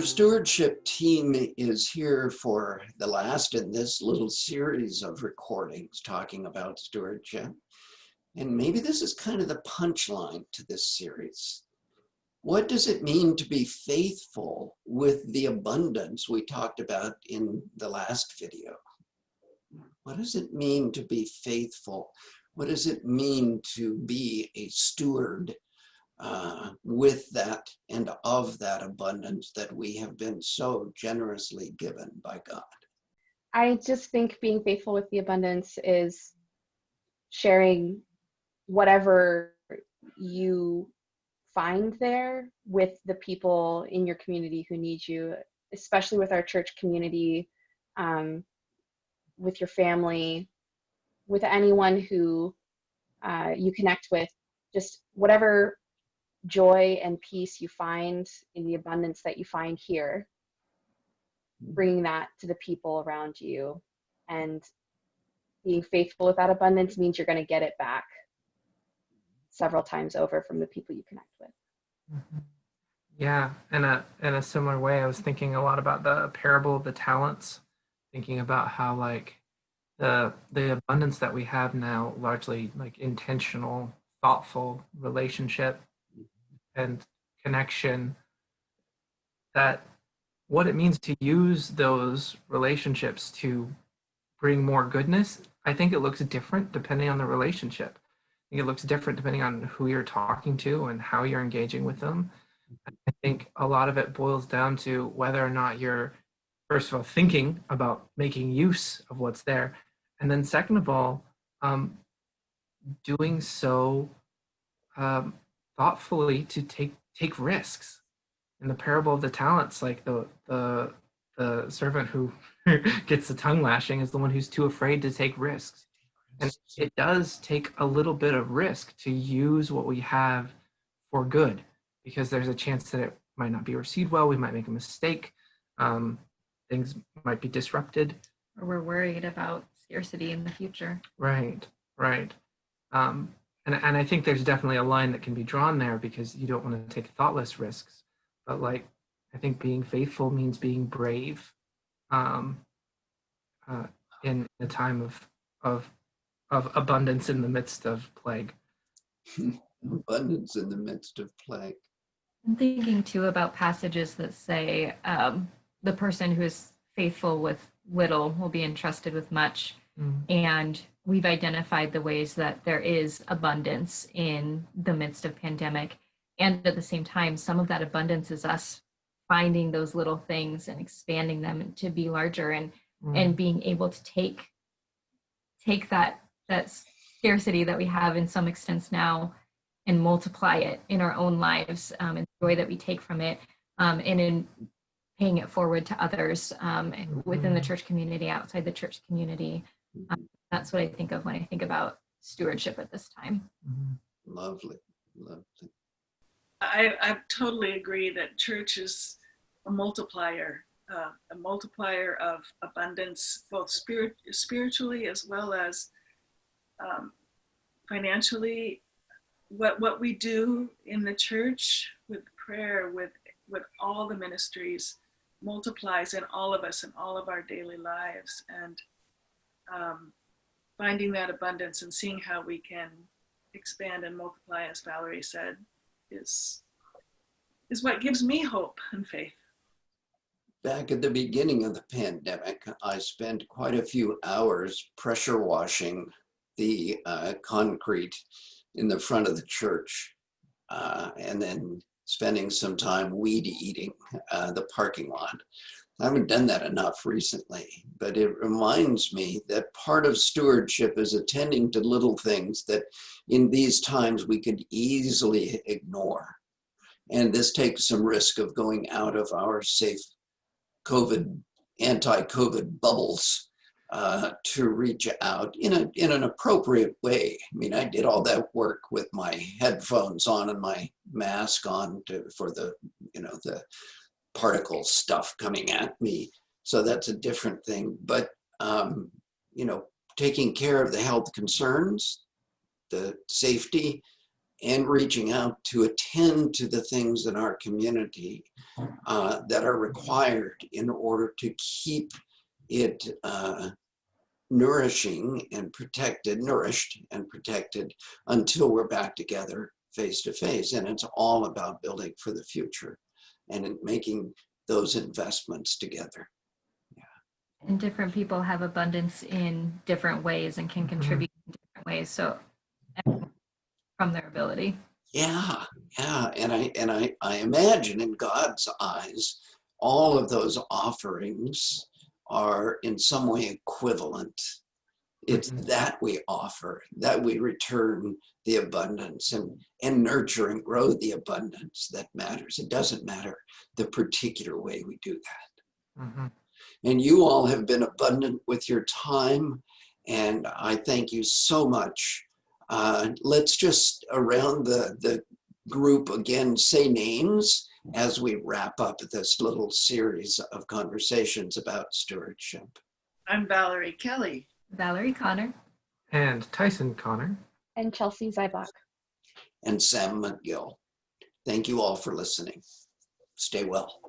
stewardship team is here for the last in this little series of recordings talking about stewardship. And maybe this is kind of the punchline to this series. What does it mean to be faithful with the abundance we talked about in the last video? What does it mean to be faithful? What does it mean to be a steward with that and of that abundance that we have been so generously given by God? I just think being faithful with the abundance is sharing whatever you find there with the people in your community who need you, especially with our church community, with your family, with anyone who you connect with. Just whatever joy and peace you find in the abundance that you find here, bringing that to the people around you. And being faithful with that abundance means you're going to get it back several times over from the people you connect with. Mm-hmm. Yeah, in a similar way, I was thinking a lot about the parable of the talents, thinking about how like the abundance that we have now, largely like intentional, thoughtful relationship and connection, that what it means to use those relationships to bring more goodness, I think it looks different depending on the relationship. I think it looks different depending on who you're talking to and how you're engaging with them. I think a lot of it boils down to whether or not you're, first of all, thinking about making use of what's there, and then second of all, doing so thoughtfully to take risks. In the parable of the talents, like the servant who gets the tongue lashing is the one who's too afraid to take risks. And it does take a little bit of risk to use what we have for good, because there's a chance that it might not be received well. We might make a mistake. Things might be disrupted. Or we're worried about scarcity in the future. Right. And I think there's definitely a line that can be drawn there, because you don't want to take thoughtless risks. But like, I think being faithful means being brave in a time of abundance in the midst of plague. Abundance in the midst of plague. I'm thinking too about passages that say the person who is faithful with little will be entrusted with much. And we've identified the ways that there is abundance in the midst of pandemic. And at the same time, some of that abundance is us finding those little things and expanding them to be larger, and being able to take that scarcity that we have in some extents now and multiply it in our own lives, and the joy that we take from it, and in paying it forward to others within the church community, outside the church community. That's what I think of when I think about stewardship at this time. Lovely. I totally agree that church is a multiplier of abundance, both spiritually as well as financially. What we do in the church with prayer, with all the ministries, multiplies in all of us in all of our daily lives. And finding that abundance and seeing how we can expand and multiply, as Valerie said, is what gives me hope and faith. Back at the beginning of the pandemic, I spent quite a few hours pressure washing the concrete in the front of the church, and then spending some time weed eating the parking lot. I haven't done that enough recently, but it reminds me that part of stewardship is attending to little things that in these times we could easily ignore. And this takes some risk of going out of our safe anti-COVID bubbles to reach out in an appropriate way. I mean, I did all that work with my headphones on and my mask on for the particle stuff coming at me. So that's a different thing. But, taking care of the health concerns, the safety, and reaching out to attend to the things in our community that are required in order to keep it nourished and protected until we're back together face to face. And it's all about building for the future and in making those investments together. And different people have abundance in different ways and can contribute in different ways. So from their ability. Yeah, yeah. And I imagine in God's eyes, all of those offerings are in some way equivalent. It's that we offer, that we return the abundance and nurture and grow the abundance that matters. It doesn't matter the particular way we do that. Mm-hmm. And you all have been abundant with your time, and I thank you so much. Let's just around the group again say names as we wrap up this little series of conversations about stewardship. I'm Valerie Kelly. Valerie Connor. And Tyson Connor. And Chelsea Zybach. And Sam McGill. Thank you all for listening. Stay well.